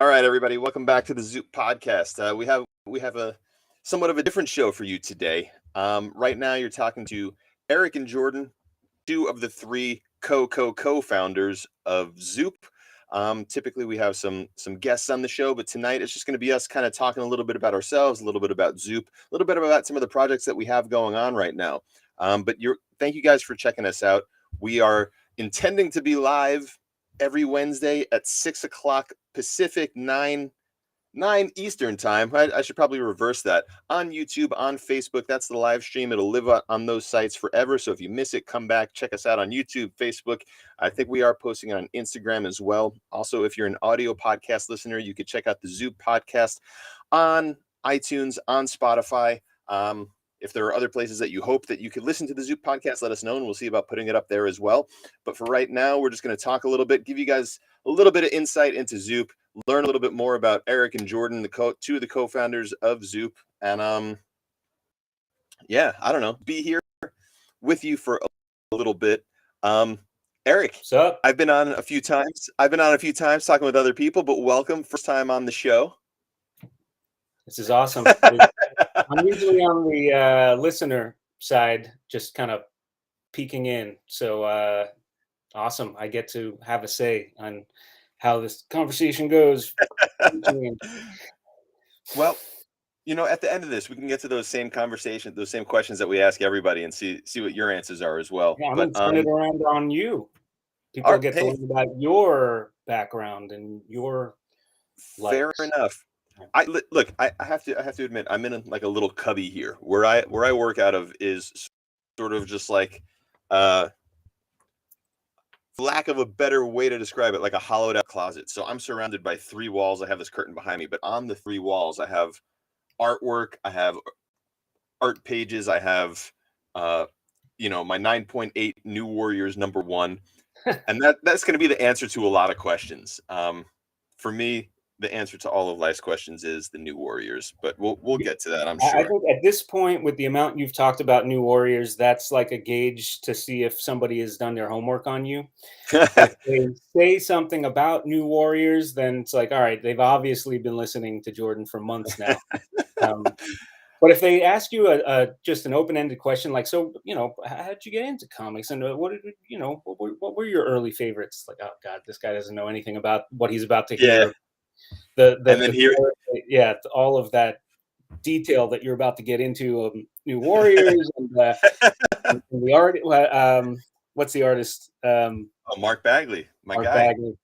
All right, everybody, welcome back to the Zoop podcast. We have a somewhat of a different show for you today. Right now, you're talking to Eric and Jordan, two of the three co-founders of Zoop. Typically, we have some guests on the show, but tonight it's just going to be us kind of talking a little bit about ourselves, a little bit about Zoop, a little bit about some of the projects that we have going on right now. Thank you guys for checking us out. We are intending to be live every Wednesday at 6 o'clock Pacific, nine Eastern time. I should probably reverse that. On YouTube, on Facebook, that's the live stream. It'll live on those sites forever. So if you miss it, come back, check us out on YouTube, Facebook. I think we are posting on Instagram as well. Also, if you're an audio podcast listener, you could check out the Zoop podcast on iTunes, on Spotify. If there are other places that you hope that you could listen to the Zoop podcast, let us know, and we'll see about putting it up there as well. But for right now, we're just going to talk a little bit, give you guys a little bit of insight into Zoop, learn a little bit more about Eric and Jordan, two of the co-founders of Zoop, and I don't know, be here with you for a little bit. Eric, what's up? I've been on a few times talking with other people, but welcome, first time on the show. This is awesome. I'm usually on the listener side, just kind of peeking in. So awesome. I get to have a say on how this conversation goes. Well, at the end of this, we can get to those same conversations, those same questions that we ask everybody, and see what your answers are as well. Yeah, I'm going to turn it around on you. People get to learn about your background and your life. Fair enough. I have to admit, I'm in like a little cubby here. Where I work out of is sort of just like, for lack of a better way to describe it, like a hollowed out closet. So I'm surrounded by three walls. I have this curtain behind me, but on the three walls, I have artwork. I have art pages. I have, my 9.8 New Warriors #1, and that's going to be the answer to a lot of questions. For me, the answer to all of life's questions is the New Warriors, but we'll get to that, I'm sure. I think at this point, with the amount you've talked about New Warriors, that's like a gauge to see if somebody has done their homework on you. If they say something about New Warriors, then it's like, all right, they've obviously been listening to Jordan for months now. But if they ask you just an open-ended question, like, so, how did you get into comics, and what were your early favorites? Like, oh God, this guy doesn't know anything about what he's about to hear. All of that detail that you're about to get into New Warriors and the art. What's the artist? Mark Bagley, Mark guy. Bagley.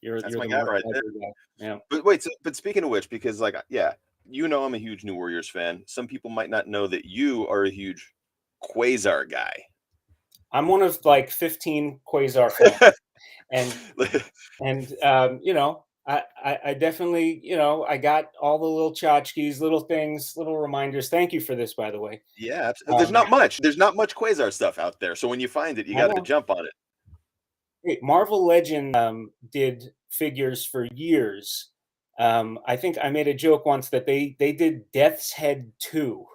That's my guy right there. Guy. Yeah. But wait, but speaking of which, because I'm a huge New Warriors fan. Some people might not know that you are a huge Quasar guy. I'm one of like 15 Quasar fans, and I definitely, I got all the little tchotchkes, little things, little reminders. Thank you for this, by the way. Yeah, there's not much Quasar stuff out there. So when you find it, you got to jump on it. Hey, Marvel Legend did figures for years. I think I made a joke once that they did Death's Head 2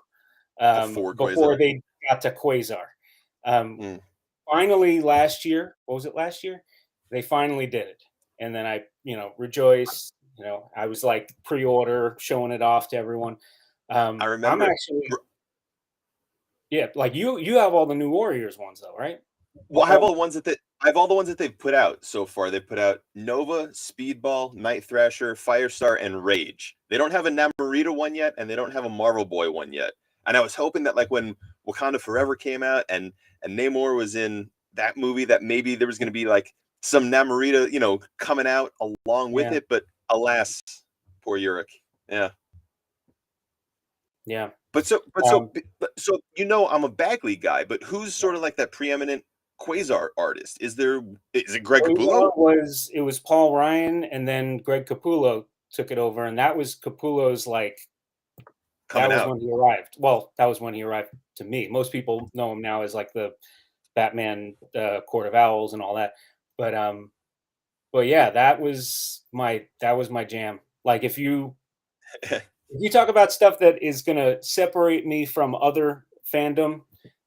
before they got to Quasar. Finally, last year, what was it last year? They finally did it. And then I, rejoiced. I was like pre-order, showing it off to everyone. I remember. I'm actually, like you have all the New Warriors ones though, right? Well, I have all the ones that they've put out so far. They've put out Nova, Speedball, Night Thrasher, Firestar, and Rage. They don't have a Namorita one yet, and they don't have a Marvel Boy one yet. And I was hoping that, like, when Wakanda Forever came out and Namor was in that movie, that maybe there was going to be like some Namorita, coming out along with it. But alas, poor Yurik. Yeah. Yeah. So I'm a Bagley guy, but who's sort of like that preeminent Quasar artist? Is it Greg Capullo? It was Paul Ryan, and then Greg Capullo took it over, and that was Capullo's like when he arrived. Well, that was when he arrived to me. Most people know him now as like the Batman Court of Owls and all that. But yeah, that was my jam. Like if you talk about stuff that is gonna separate me from other fandom,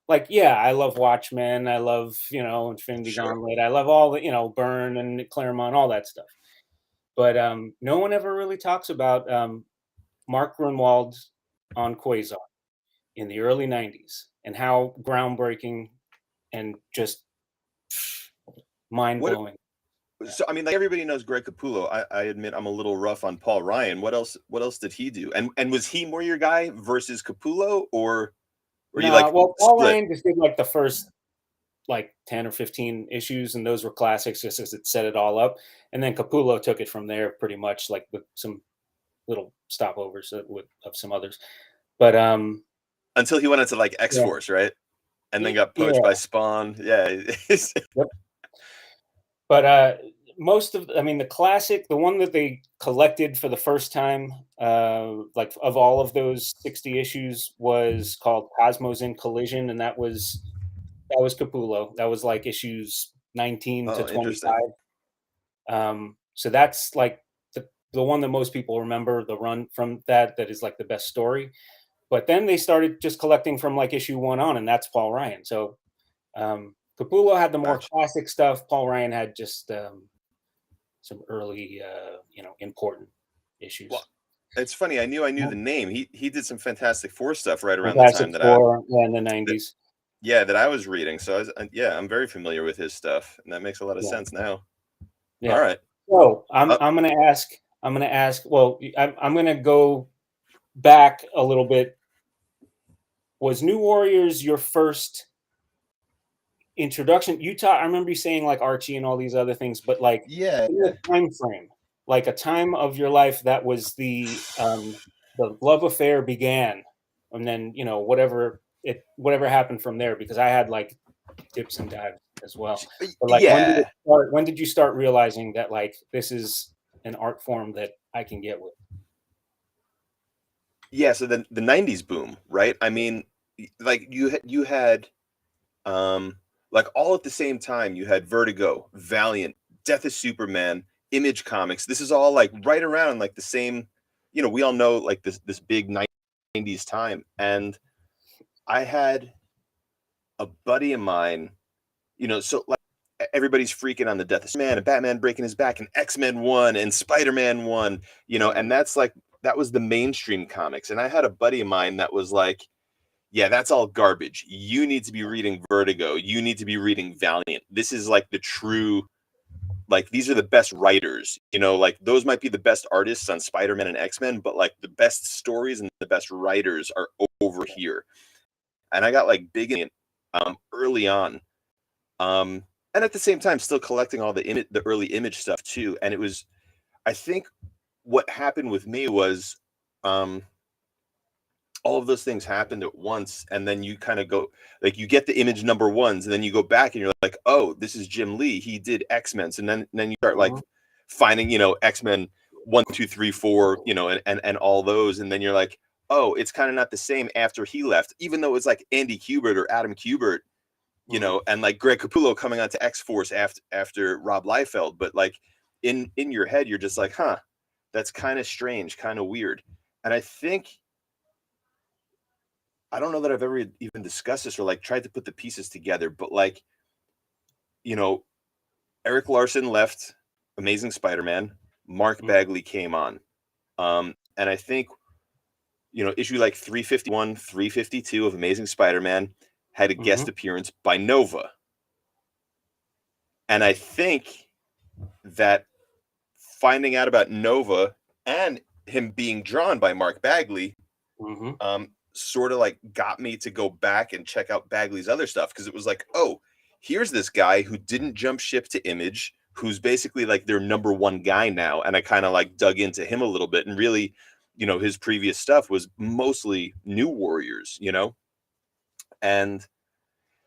like, I love Watchmen, I love, Infinity Gauntlet, I love all the, Byrne and Claremont, all that stuff. But no one ever really talks about Mark Grunwald on Quasar in the early 90s and how groundbreaking and just mind What blowing. so I mean, like everybody knows Greg Capullo. I admit I'm a little rough on Paul Ryan. What else did he do? And was he more your guy versus Capullo, or were you Nah, like well, Paul split? Ryan just did like the first like 10 or 15 issues, and those were classics just as it set it all up. And then Capullo took it from there pretty much, like with some little stopovers of some others. But Until he went into like X yeah, Force, right? And then got poached yeah, by Spawn. Yeah. yep. But most of, I mean, the classic, the one that they collected for the first time, like of all of those 60 issues, was called Cosmos in Collision, and that was Capullo. That was like issues 19 to Oh, interesting. 25. So that's like the one that most people remember, the run from that is like the best story. But then they started just collecting from like issue one on, and that's Paul Ryan. So Capullo had the more Gotcha. classic stuff. Paul Ryan had just some early, important Well, issues. it's funny. I knew Yeah. the name. He did some Fantastic Four stuff right around the Fantastic time that Four, yeah, in the that, 90s. yeah, that I was reading. So yeah, I'm very familiar with his stuff, and that makes a lot of Yeah, sense now. All yeah. right. So Uh, I'm gonna ask. I'm gonna ask. Well, I'm gonna go back a little bit. Was New Warriors your first introduction? I remember you saying like Archie and all these other things, but like yeah. in the time frame, like a time of your life that was the love affair began, and then whatever happened from there. Because I had like dips and dives as well. But like, when did it Yeah. start? When did you start realizing that like this is an art form that I can get with? Yeah. So the '90s boom, right? I mean, like you had like all at the same time. You had Vertigo, Valiant, Death of Superman, Image Comics. This is all like right around like the same. We all know like this big '90s time, and I had a buddy of mine. So like everybody's freaking on the death of Superman and Batman breaking his back and X-Men 1 and Spider-Man 1, and that was the mainstream comics. And I had a buddy of mine that was like, yeah, that's all garbage. You need to be reading Vertigo. You need to be reading Valiant. This is like the true, like these are the best writers. Like those might be the best artists on Spider-Man and X-Men, but like the best stories and the best writers are over here. And I got like big in it early on. And at the same time, still collecting all the early image stuff too. And it was, I think, what happened with me was, um, all of those things happened at once, and then you kind of go like you get the image number ones, and then you go back and you're like, oh, this is Jim Lee. He did X-Men, and then you start like Mhm. finding X-Men 1, 2, 3, 4, and all those, and then you're like, oh, it's kind of not the same after he left, even though it's like Andy Kubert or Adam Kubert, Mhm. and like Greg Capullo coming onto X Force after Rob Liefeld, but like in your head, you're just like, huh, that's kind of strange, kind of weird. And I don't know that I've ever even discussed this or like tried to put the pieces together, but like, you know, Eric Larson left Amazing Spider-Man, Mark Mhm. Bagley came on. And I think, issue like 351, 352 of Amazing Spider-Man had a guest Mhm. appearance by Nova. And I think that finding out about Nova and him being drawn by Mark Bagley, Mhm. sort of like got me to go back and check out Bagley's other stuff, because it was like, oh, here's this guy who didn't jump ship to Image, who's basically like their number one guy now. And I kind of like dug into him a little bit, and really, his previous stuff was mostly New Warriors, and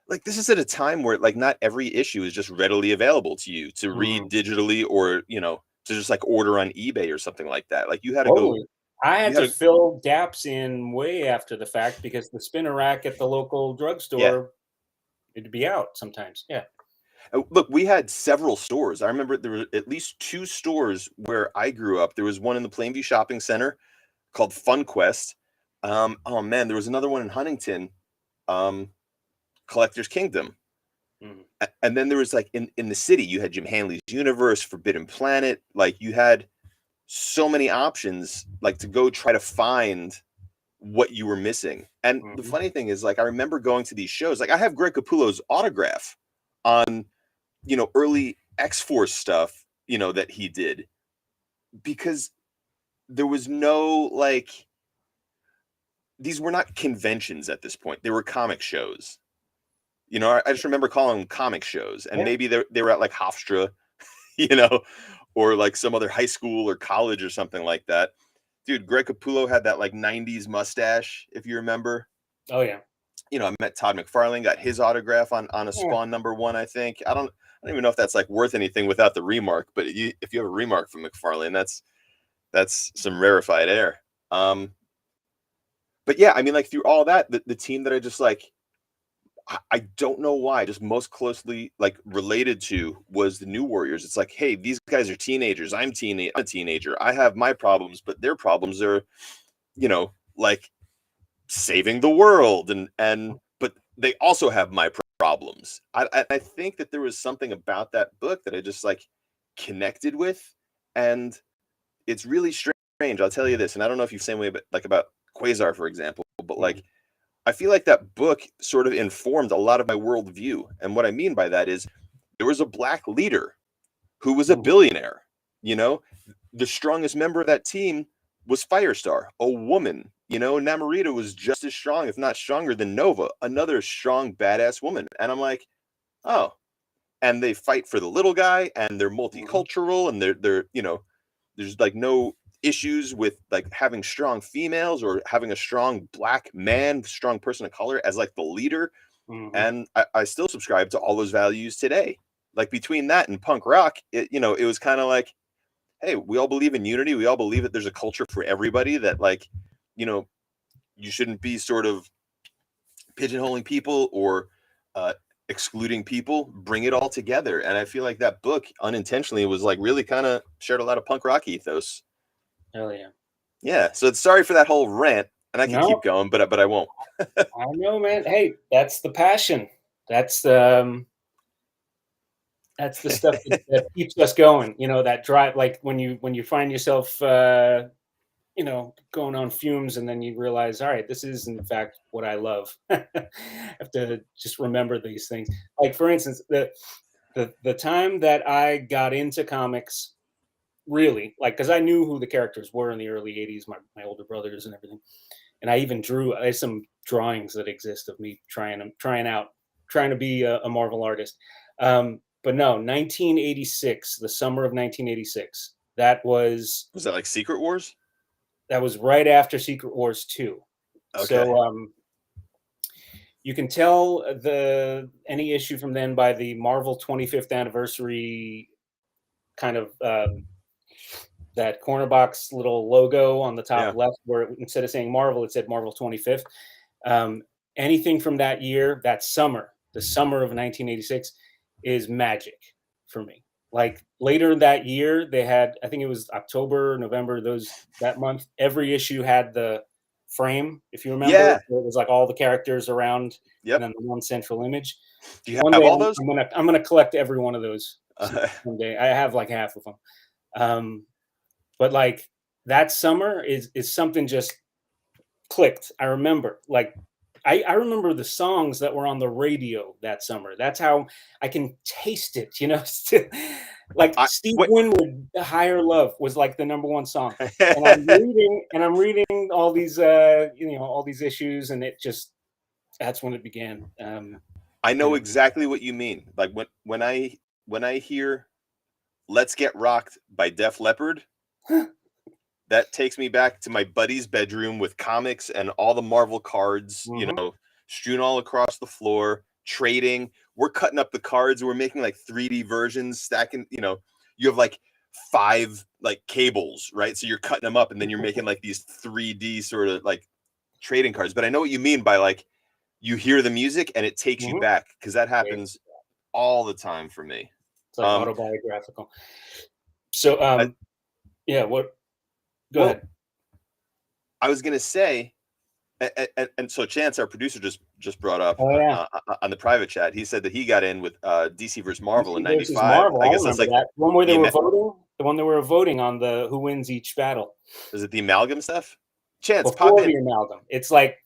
like this is at a time where like not every issue is just readily available to you to read Mhm. digitally, or to just like order on eBay or something like that. Like Totally. I you had had to to fill gaps in way after the fact because the spinner rack at the local yeah. drugstore, it'd be out sometimes. Yeah. Look, we had several stores. I remember there were at least two stores where I grew up. There was one in the Plainview Shopping Center called FunQuest. Oh man, there was another one in Huntington, um, Collector's Kingdom. Mhm. And then there was like in the city, you had Jim Hanley's Universe, Forbidden Planet. Like you had so many options, like to go try to find what you were missing. And the funny thing is, like, I remember going to these shows. Like, I have Greg Capullo's autograph on, early X-Force stuff, that he did, because there was no, like, these were not conventions at this point. They were comic shows. I just remember calling them comic shows, and maybe they were at like Hofstra, or like some other high school or college or something like that. Dude, Greg Capullo had that like 90s mustache, if you remember. Oh yeah. I met Todd McFarlane, got his autograph on a Spawn #1, I think. I don't even know if that's like worth anything without the remark, but if you have a remark from McFarlane, that's some rarefied air. But yeah, I mean, like, through all that, the team that I just like, I don't know why, just most closely like related to was the New Warriors. It's like, hey, these guys are teenagers. I'm a teenager. I have my problems, but their problems are, like saving the world, but they also have my problems. I think that there was something about that book that I just like connected with, and it's really strange. I'll tell you this, and I don't know if you same way, but like about Quasar, for example, but like, I feel like that book sort of informed a lot of my worldview. And what I mean by that is there was a black leader who was a billionaire. The strongest member of that team was Firestar, a woman. Namorita was just as strong, if not stronger, than Nova, another strong, badass woman. And I'm like, oh, and they fight for the little guy, and they're multicultural, and they're there's like no issues with like having strong females or having a strong black man, strong person of color as like the leader. And I still subscribe to all those values today. Like, between that and punk rock, it was kind of like, hey, we all believe in unity. We all believe that there's a culture for everybody, that like, you shouldn't be sort of pigeonholing people or excluding people. Bring it all together. And I feel like that book unintentionally was like really kind of shared a lot of punk rock ethos. Hell yeah. Yeah. So sorry for that whole rant, and I can keep going, but I won't. I know, man. Hey, that's the passion. That's the stuff that keeps us going. That drive. Like when you find yourself, going on fumes, and then you realize, all right, this is in fact what I love. I have to just remember these things. Like, for instance, the time that I got into comics, really, like, because I knew who the characters were in the early 80s, my older brothers and everything. And I even there's some drawings that exist of me trying to be a Marvel artist. But no, 1986, the summer of 1986, was that like Secret Wars? That was right after Secret Wars 2. Okay. So you can tell any issue from then by the Marvel 25th anniversary kind of that corner box little logo on the top left, where instead of saying Marvel, it said Marvel 25th. Anything from that year, the summer of 1986, is magic for me. Like, later that year, they had, I think it was October, November, that month, every issue had the frame, if you remember. Yeah. It was like all the characters around, and then the one central image. Do you have all those? I'm gonna collect every one of those someday. I have like half of them. But like, that summer is something just clicked. I remember, like, I remember the songs that were on the radio that summer. That's how I can taste it, still. Like, Steve Winwood, "Higher Love" was like the #1 song. And I'm reading all these all these issues, and that's when it began. I know exactly what you mean. Like, when I hear "Let's Get Rocked" by Def Leppard, that takes me back to my buddy's bedroom with comics and all the Marvel cards, strewn all across the floor, trading. We're cutting up the cards. We're making like 3D versions, stacking, you have like 5 like cables, right? So you're cutting them up, and then you're making like these 3D sort of like trading cards. But I know what you mean by, like, you hear the music and it takes you back, because that happens all the time for me. It's like autobiographical. So, yeah, what? Go ahead. I was gonna say, and so Chance, our producer, just brought up on the private chat. He said that he got in with DC versus Marvel in '95. I guess that's like that one where they were voting. The one that we were voting on, the who wins each battle. Is it the amalgam stuff? Chance, pop Before in. the amalgam. It's like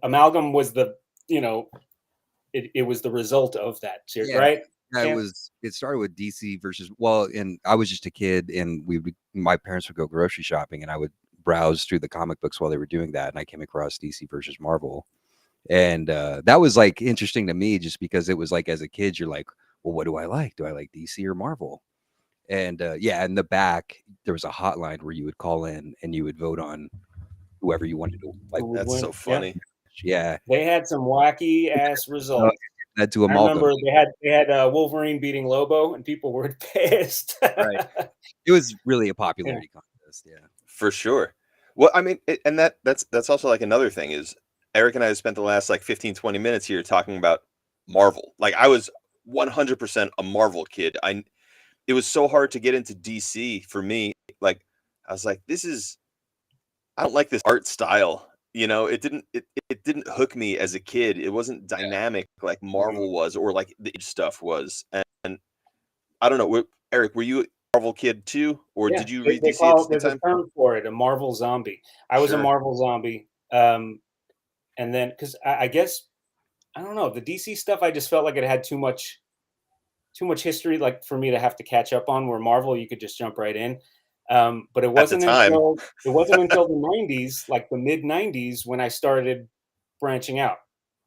amalgam was the, it was the result of that, Yeah, right? it started with DC versus, well, and I was just a kid, and my parents would go grocery shopping, and I would browse through the comic books while they were doing that, and I came across DC versus Marvel. And that was like interesting to me, just because it was like, as a kid, you're like, well, what do I like? Do I like DC or Marvel? And yeah, in the back, there was a hotline where you would call in and you would vote on whoever you wanted to like. Who would That's win. so funny. Yeah. They had some wacky ass results. That to I amalgam. remember they had Wolverine beating Lobo, and people were pissed. Right. It was really a popularity contest. Yeah. For sure. Well, I mean, and that's also like another thing is Eric and I have spent the last like 15, 20 minutes here talking about Marvel. Like I was 100% a Marvel kid. It was so hard to get into DC for me. Like I was like, I don't like this art style. It didn't hook me as a kid. It wasn't dynamic like Marvel was, or like the stuff was. And I don't know, Eric, were you a Marvel kid too, or did you read DC at the same there's a time? term for it, a Marvel zombie. I was a Sure. Marvel zombie. And then, because I guess, I don't know, the DC stuff, I just felt like it had too much history, like for me to have to catch up on, where Marvel, you could just jump right in. But it wasn't until the 90s, like the mid 90s, when I started branching out.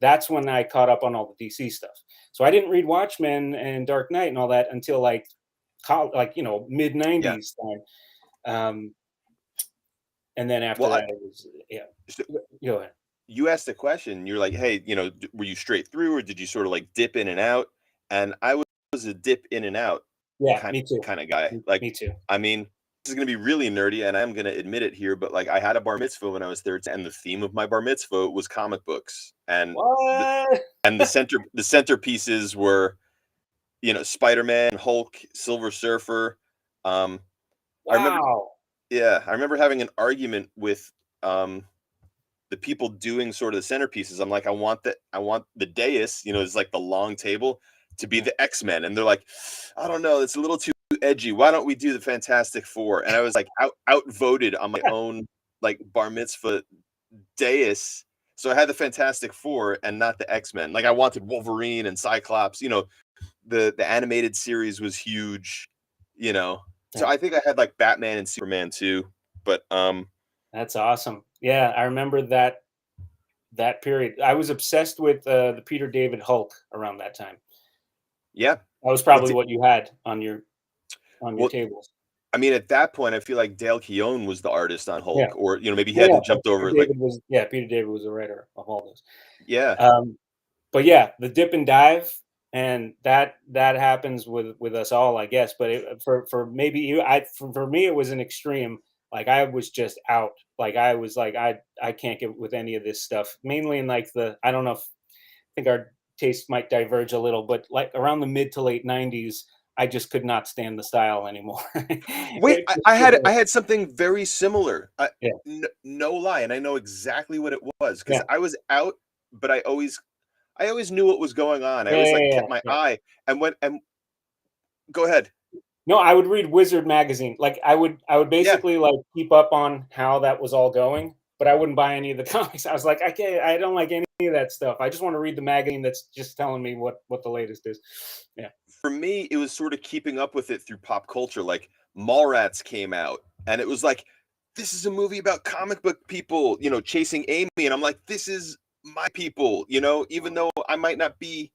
That's when I caught up on all the DC stuff. So I didn't read Watchmen and Dark Knight and all that until like mid 90s time. And then after that, it was go ahead. You asked a question. You're like, hey, were you straight through, or did you sort of like dip in and out? And I was a dip in and out. Yeah, me too. Kind of guy. Like me too. I mean, this is gonna be really nerdy, and I'm gonna admit it here, but like I had a bar mitzvah when I was 13, and the theme of my bar mitzvah was comic books, and What? the centerpieces were, Spider-Man, Hulk, Silver Surfer. Wow. I remember having an argument with the people doing sort of the centerpieces. I'm like, I want the dais, it's like the long table, to be the X-Men, and they're like, I don't know, it's a little too edgy. Why don't we do the Fantastic Four? And I was like outvoted on my own like bar mitzvah dais. So I had the Fantastic Four and not the X-Men. Like I wanted Wolverine and Cyclops. The animated series was huge. So I think I had like Batman and Superman too. But that's awesome. Yeah, I remember that period. I was obsessed with the Peter David Hulk around that time. Yeah, that was probably what you had on your tables. I mean, at that point, I feel like Dale Keown was the artist on Hulk, or maybe he hadn't jumped over. Peter David was the writer of all those. Yeah. But yeah, the dip and dive, and that happens with us all, I guess. But for maybe you, for me, it was an extreme. Like I was just out. Like I was like, I can't get with any of this stuff. Mainly in like I don't know if, I think our taste might diverge a little, but like around the mid to late 90s, I just could not stand the style anymore. Wait, I had something very similar. No lie, and I know exactly what it was, because I was out, but I always knew what was going on. I always kept my eye, and go ahead. No, I would read Wizard magazine. Like I would basically like keep up on how that was all going, but I wouldn't buy any of the comics. I was like, I don't like any of that stuff. I just want to read the magazine that's just telling me what the latest is. Yeah. For me, it was sort of keeping up with it through pop culture. Like Mallrats came out, and it was like, this is a movie about comic book people, chasing Amy, and I'm like, this is my people, even though I might not be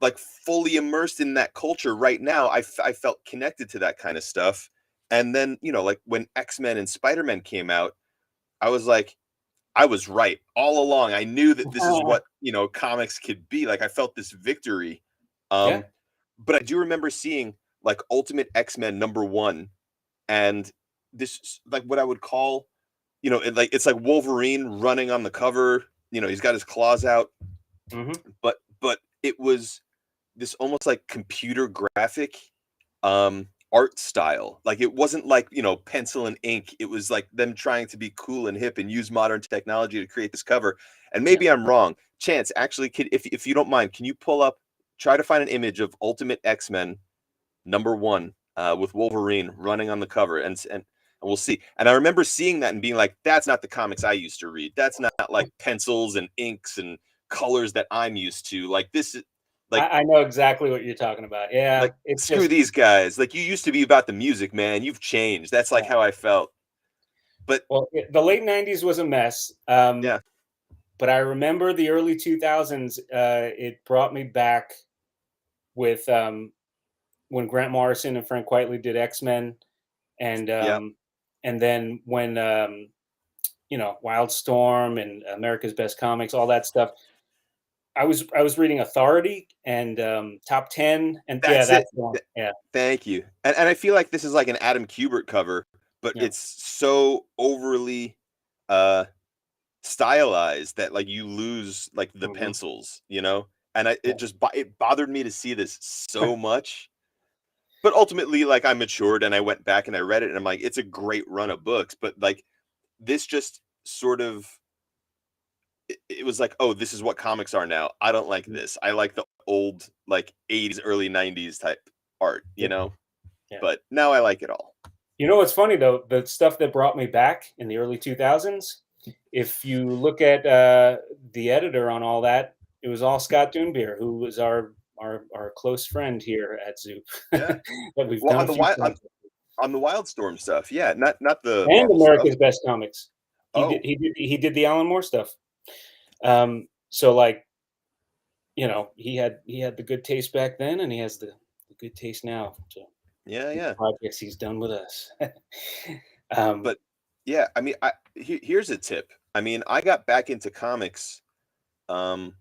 like fully immersed in that culture right now, I felt connected to that kind of stuff. And then, like when X-Men and Spider-Man came out, I was like, I was right all along. I knew that this is what, comics could be. Like I felt this victory. But I do remember seeing like Ultimate X-Men #1, and this, like what I would call, it's like Wolverine running on the cover, he's got his claws out. Mm-hmm. But it was this almost like computer graphic art style. Like it wasn't like, pencil and ink. It was like them trying to be cool and hip and use modern technology to create this cover. And maybe I'm wrong. Chance, actually, if you don't mind, can you try to find an image of Ultimate X-Men #1 with Wolverine running on the cover, and we'll see. And I remember seeing that and being like, "That's not the comics I used to read. That's not like pencils and inks and colors that I'm used to. Like this is like I know exactly what you're talking about. Yeah, like it's screw just these guys. Like you used to be about the music, man. You've changed." That's like how I felt. But well, the late '90s was a mess. yeah, But I remember the early 2000s. It brought me back with when Grant Morrison and Frank Quitely did X-Men, and yeah, and then when Wildstorm and America's Best Comics, all that stuff. I was reading Authority and Top 10, and yeah, that's it. that's the one. Yeah, Thank you. And I feel like this is like an Adam Kubert cover, but yeah. it's so overly uh stylized that like you lose like the Hmm. pencils, you know? And Yeah. it bothered me to see this so much. But ultimately, like I matured and I went back and I read it and I'm like, it's a great run of books, but like this just sort of it was like, oh, this is what comics are now. I don't like this. I like the old like 80s, early 90s type art, Yeah. you know? Yeah. But now I like it all. You know what's funny though? The stuff that brought me back in the early 2000s, if you look at the editor on all that, it was all Scott Dunbier, who was our close friend here at Zoop Yeah. that we've Well, done a few projects. on the Wildstorm stuff, yeah, not the And Marvel stuff. America's Best Comics. Oh, He did the Alan Moore stuff. So like, he had the good taste back then, and he has the good taste now. So yeah, the yeah. projects he's done with us. um, But yeah, I mean, here's a tip. I mean, I got back into comics, um,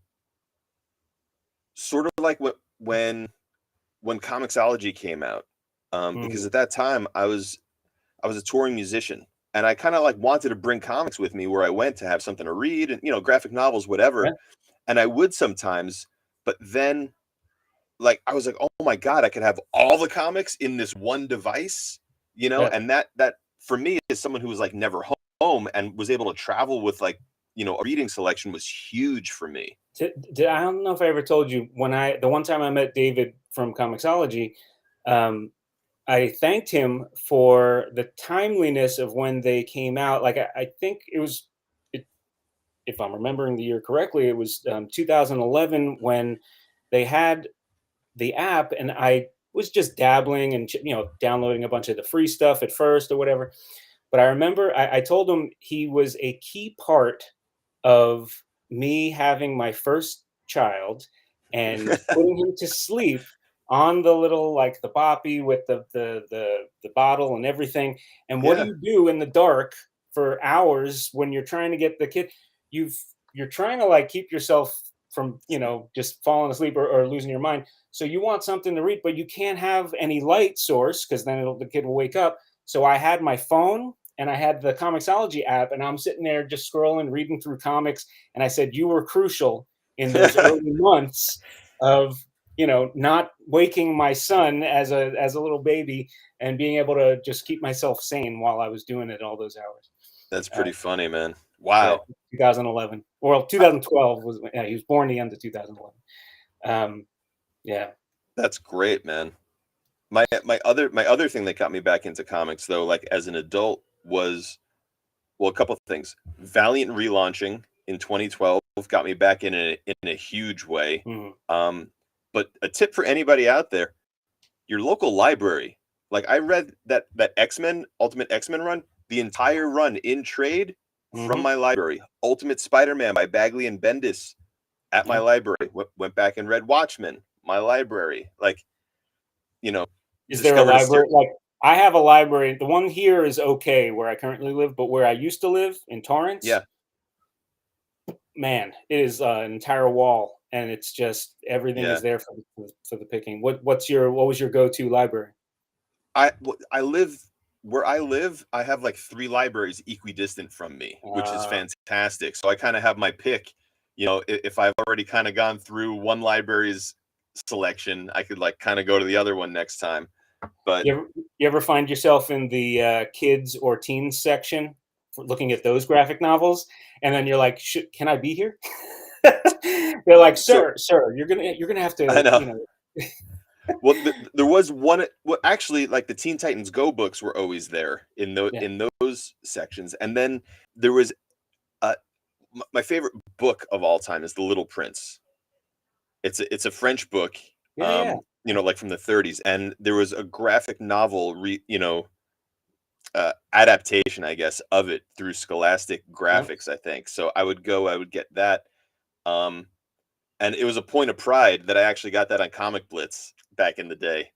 sort of like when Comixology came out, because mm, at that time I was a touring musician, and I kind of like wanted to bring comics with me where I went to have something to read, and graphic novels, whatever. yeah, And I would sometimes, but then like I was like, oh my god, I could have all the comics in this one device, yeah. and that for me as someone who was like never home and was able to travel with like a reading selection was huge for me. I don't know if I ever told you the one time I met David from Comixology, um, I thanked him for the timeliness of when they came out. Like I think it, if I'm remembering the year correctly, it was 2011 when they had the app, and I was just dabbling and downloading a bunch of the free stuff at first or whatever. But I remember I told him he was a key part of me having my first child and putting him to sleep on the little, like, the boppy with the bottle and everything. And what do Yeah. you do in the dark for hours when you're trying to get the kid? You've you're trying to like keep yourself from just falling asleep or losing your mind. So you want something to read, but you can't have any light source because then the kid will wake up. So I had my phone and I had the Comixology app, and I'm sitting there just scrolling, reading through comics. And I said, you were crucial in those early months of not waking my son as a little baby and being able to just keep myself sane while I was doing it all those hours. That's Uh, pretty funny, man. yeah, Wow. 2011. Well, 2012 was, yeah, he was born the end of 2011. Yeah. That's great, man. My other thing that got me back into comics though, like as an adult, was well, a couple of things. Valiant relaunching in 2012 got me back in a huge way. Mhm. But a tip for anybody out there: your local library. Like I read that X-Men Ultimate X-Men run, the entire run in trade from Mhm. my library. Ultimate Spider-Man by Bagley and Bendis at my Yeah. library. Went back and read Watchmen, my library. Like Is there a discovered a library? Like, I have a library. The one here is okay where I currently live, but where I used to live in Torrance, yeah, man, it is an entire wall, and it's just everything yeah. is there for the picking. What was your go-to library? I live where I live. I have like three libraries equidistant from me, which is Uh, fantastic. So I kind of have my pick. If I've already kind of gone through one library's selection, I could like kind of go to the other one next time. But you ever find yourself in the kids or teens section looking at those graphic novels, and then you're like, "Can I be here?" They're like, so "Sir, you're gonna have I to, know Well, there was one. Well, actually, like the Teen Titans Go books were always there in those sections, and then there was my favorite book of all time is The Little Prince. It's a French book, Yeah. like from the 30s, and there was a graphic novel, adaptation, I guess, of it through Scholastic Graphics, I think. So I would get that, and it was a point of pride that I actually got that on Comic Blitz back in the day.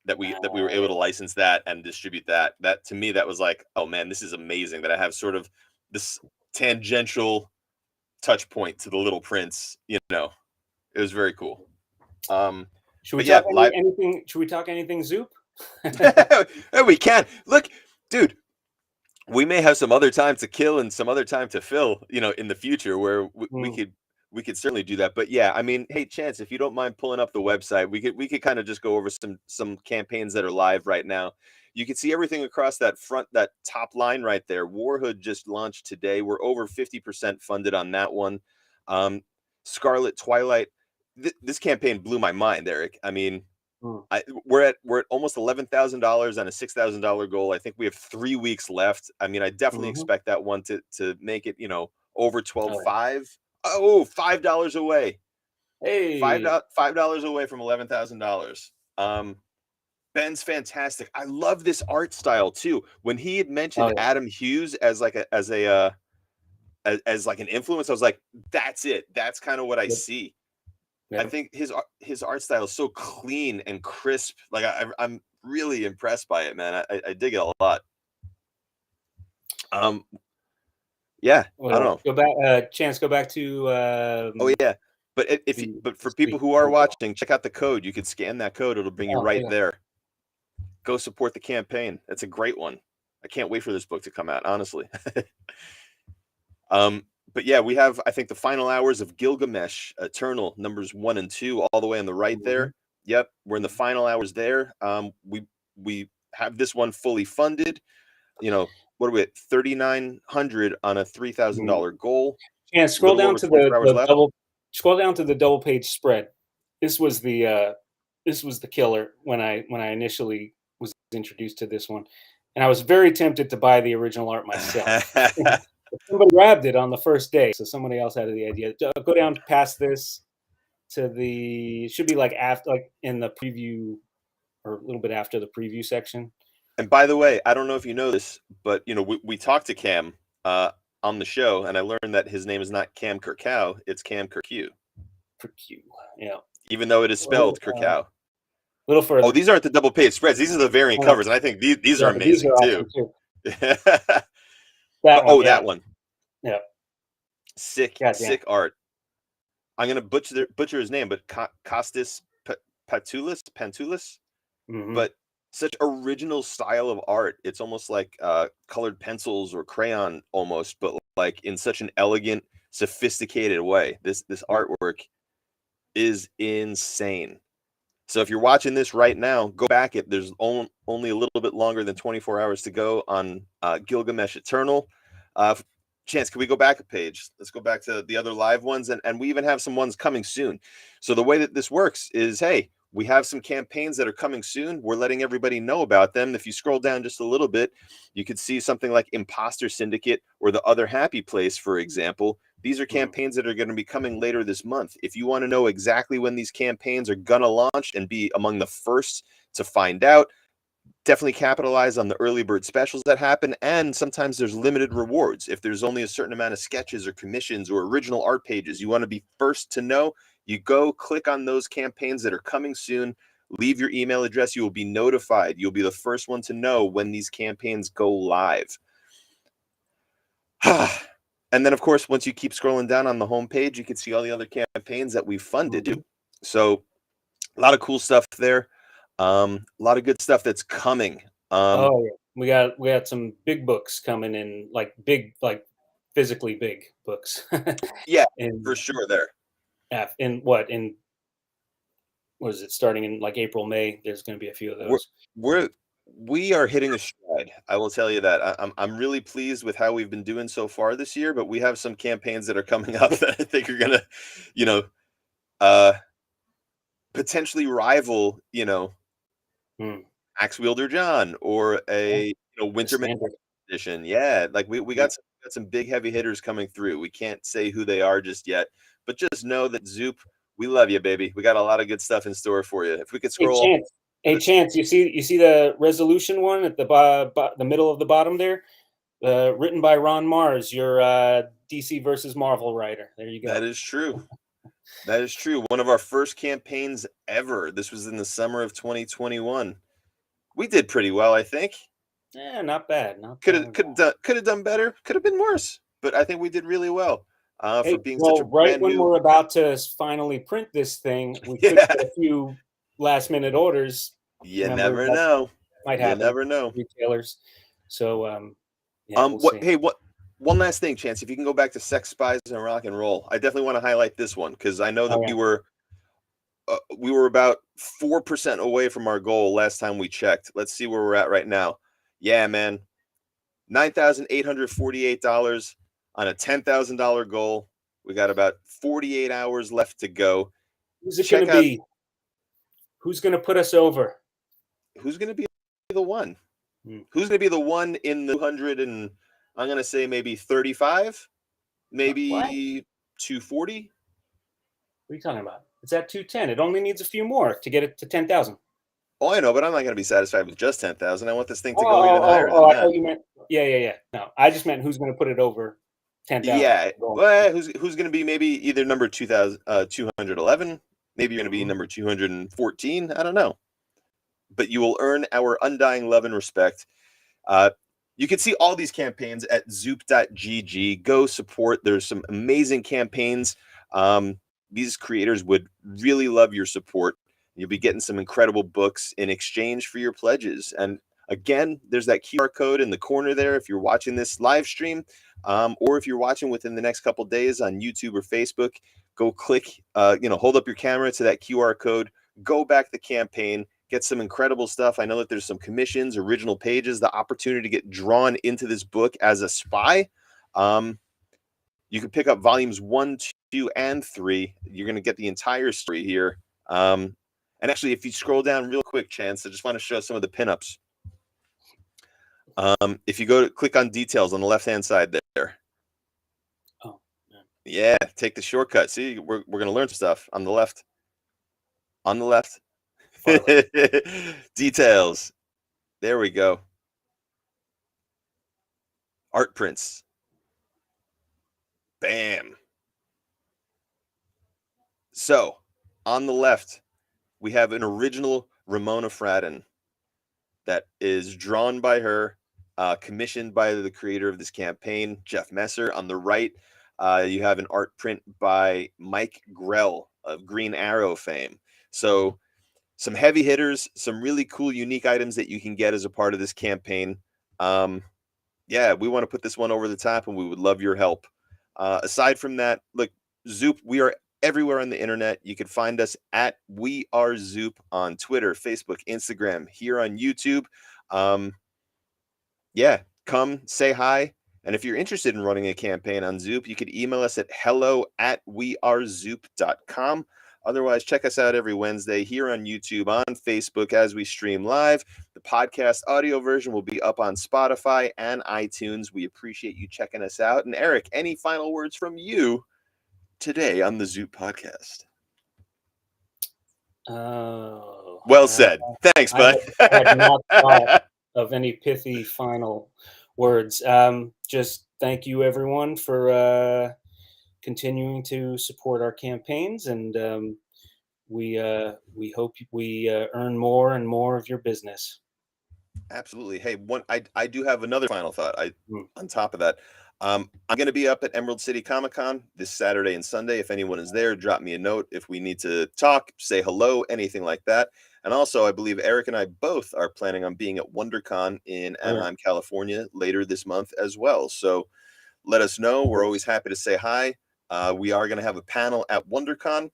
That we were able to license that and distribute that. That to me, that was like, oh man, this is amazing that I have sort of this tangential touch point to the Little Prince. It was very cool. Should we but yeah, talk anything? Should we talk anything Zoop? We can look, dude. We may have some other time to kill and some other time to fill, in the future where we could certainly do that. But yeah, I mean, hey, Chance, if you don't mind pulling up the website, we could kind of just go over some campaigns that are live right now. You can see everything across that top line right there. Warhood just launched today. We're over 50% funded on that one. Scarlet Twilight. This campaign blew my mind, Eric. I mean, we're at almost $11,000 on a $6,000 goal. I think we have 3 weeks left. I mean, I definitely expect that one to make it, over 12.5. Oh, $5 away. Hey, $5 away from $11,000. Ben's fantastic. I love this art style too. When he had mentioned Adam Hughes as like as an influence, I was like, that's it. That's kind of what I see. I think his art style is so clean and crisp. Like I'm really impressed by it, man. I dig it a lot. Yeah, I don't know. Go back, Chance. Go back to. Oh yeah, but for people who are watching, check out the code. You can scan that code; it'll bring you right there. Go support the campaign. That's a great one. I can't wait for this book to come out. Honestly. But yeah, we have, I think, the final hours of Gilgamesh Eternal numbers 1 and 2 all the way on the right there. Yep, we're in the final hours there. We have this one fully funded. What are we at? 3,900 on a $3,000 goal. Yeah, scroll down to the double page spread. This was the killer when I initially was introduced to this one, and I was very tempted to buy the original art myself. Somebody grabbed it on the first day, so somebody else had the idea. Go down past this to the should be like after, like in the preview, or a little bit after the preview section. And by the way, I don't know if you know this, but we talked to Cam on the show, and I learned that his name is not Cam Kirkow, it's Cam Kirkew. Kirkew, yeah. Even though it is spelled Kirkow. A little further. Oh, these aren't the double page spreads. These are the variant covers, and I think these are amazing too. That one. Yeah. Sick art. I'm gonna butcher his name, but Costas Pantoulis. But such original style of art. It's almost like colored pencils or crayon almost, but like in such an elegant, sophisticated way. This artwork is insane. So if you're watching this right now, go back. There's only a little bit longer than 24 hours to go on Gilgamesh Eternal. Chance, can we go back a page? Let's go back to the other live ones, and we even have some ones coming soon. So the way that this works is, hey, we have some campaigns that are coming soon. We're letting everybody know about them. If you scroll down just a little bit, you could see something like Imposter Syndicate or The Other Happy Place, for example. These are campaigns that are going to be coming later this month. If you want to know exactly when these campaigns are going to launch and be among the first to find out, definitely capitalize on the early bird specials that happen. And sometimes there's limited rewards. If there's only a certain amount of sketches or commissions or original art pages, you want to be first to know, you go click on those campaigns that are coming soon, leave your email address. You will be notified. You'll be the first one to know when these campaigns go live. And then, of course, once you keep scrolling down on the homepage, you can see all the other campaigns that we've funded. So a lot of cool stuff there. A lot of good stuff that's coming. We got some big books coming in, like physically big books. Yeah, for sure there. What is it, starting in like April, May? There's going to be a few of those. We are hitting a stride. I will tell you that. I'm really pleased with how we've been doing so far this year, but we have some campaigns that are coming up that I think are gonna, potentially rival, Axe Wielder John or a Winterman Standard. edition. Yeah, like we got some big heavy hitters coming through. We can't say who they are just yet, but just know that Zoop, we love you, baby. We got a lot of good stuff in store for you. If we could scroll, Chance, you see the resolution one at the middle of the bottom there, written by Ron Mars, your DC versus Marvel writer. There you go. That is true. That is true. One of our first campaigns ever. This was in the summer of 2021. We did pretty well, I think. Yeah, not bad. Could have done better. Could have been worse, but I think we did really well. For being such a right when new... we're about to finally print this thing, we could get a few last minute orders. You never know. Might happen. You never know. Retailers. So one last thing, Chance, if you can go back to Sex, Spies, and Rock and Roll, I definitely want to highlight this one because I know that we were about 4% away from our goal last time we checked. Let's see where we're at right now. Yeah, man, $9,848 on a $10,000 goal. We got about 48 hours left to go. Who's it going to be? Who's going to put us over? Who's going to be the one? Who's going to be the one in the 200 and I'm going to say maybe 35, maybe 240? What are you talking about? It's at 210. It only needs a few more to get it to 10,000. Oh, I know, but I'm not going to be satisfied with just 10,000. I want this thing to go even higher than that. I thought you meant, yeah. No, I just meant who's going to put it over 10,000. Yeah, well, who's going to be maybe either number 211, maybe you're going to be number 214. I don't know. But you will earn our undying love and respect. You can see all these campaigns at zoop.gg. Go support. There's some amazing campaigns. These creators would really love your support. You'll be getting some incredible books in exchange for your pledges. And again, there's that QR code in the corner there if you're watching this live stream, or if you're watching within the next couple days on YouTube or Facebook. Go click, hold up your camera to that QR code, go back the campaign, get some incredible stuff. I know that there's some commissions, original pages, the opportunity to get drawn into this book as a spy. You can pick up volumes 1, 2, and 3. You're going to get the entire story here. And actually, if you scroll down real quick, Chance, I just want to show some of the pinups. If you go to click on details on the left-hand side there. Oh, yeah, take the shortcut. See, we're going to learn some stuff on the left. On the left. Details. There we go. Art prints. Bam. So on the left, we have an original Ramona Fradden that is drawn by her, commissioned by the creator of this campaign, Jeff Messer. On the right, you have an art print by Mike Grell of Green Arrow fame. So some heavy hitters, some really cool, unique items that you can get as a part of this campaign. Yeah, we want to put this one over the top, and we would love your help. Aside from that, look, Zoop, we are everywhere on the internet. You can find us at We Are Zoop on Twitter, Facebook, Instagram, here on YouTube. Yeah, come say hi. And if you're interested in running a campaign on Zoop, you could email us at hello@wearezoop.com. Otherwise, check us out every Wednesday here on YouTube, on Facebook as we stream live. The podcast audio version will be up on Spotify and iTunes. We appreciate you checking us out. And Eric, any final words from you today on the Zoop podcast? Well said. Thanks, bud. I had not thought of any pithy final words. Just thank you, everyone, for continuing to support our campaigns, and we hope we earn more and more of your business. Absolutely. Hey, I do have another final thought. On top of that, I'm going to be up at Emerald City Comic-Con this Saturday and Sunday. If anyone is there, drop me a note. If we need to talk, say hello, anything like that. And also, I believe Eric and I both are planning on being at WonderCon in Anaheim, California later this month as well. So let us know. We're always happy to say hi. We are going to have a panel at WonderCon.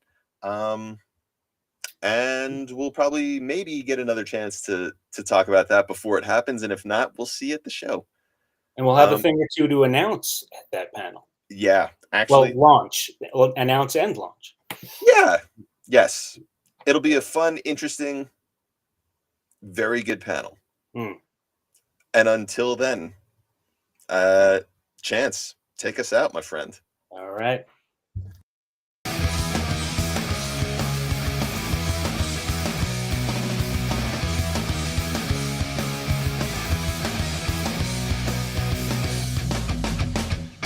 And we'll probably maybe get another chance to talk about that before it happens. And if not, we'll see you at the show. And we'll have a thing or two to announce at that panel. Yeah, actually. Well, announce and launch. Yeah. Yes. It'll be a fun, interesting, very good panel. Mm. And until then, Chance, take us out, my friend. All right.